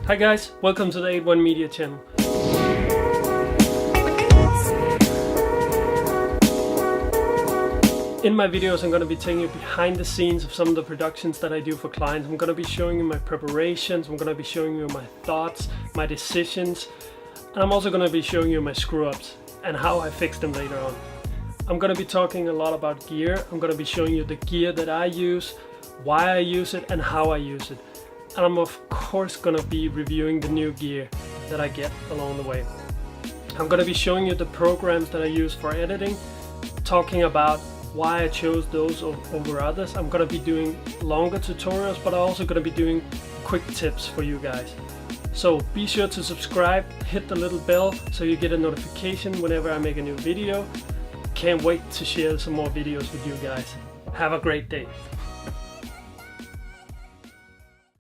Hi guys, welcome to the 81 Media channel. In my videos I'm going to be taking you behind the scenes of some of the productions that I do for clients. I'm going to be showing you my preparations, I'm going to be showing you my thoughts, my decisions, and I'm also going to be showing you my screw-ups and how I fix them later on. I'm going to be talking a lot about gear. I'm going to be showing you the gear that I use, why I use it and how I use it. And I'm of course going to be reviewing the new gear that I get along the way. I'm going to be showing you the programs that I use for editing, talking about why I chose those over others. I'm going to be doing longer tutorials, but I'm also going to be doing quick tips for you guys. So be sure to subscribe, hit the little bell so you get a notification whenever I make a new video. Can't wait to share some more videos with you guys. Have a great day.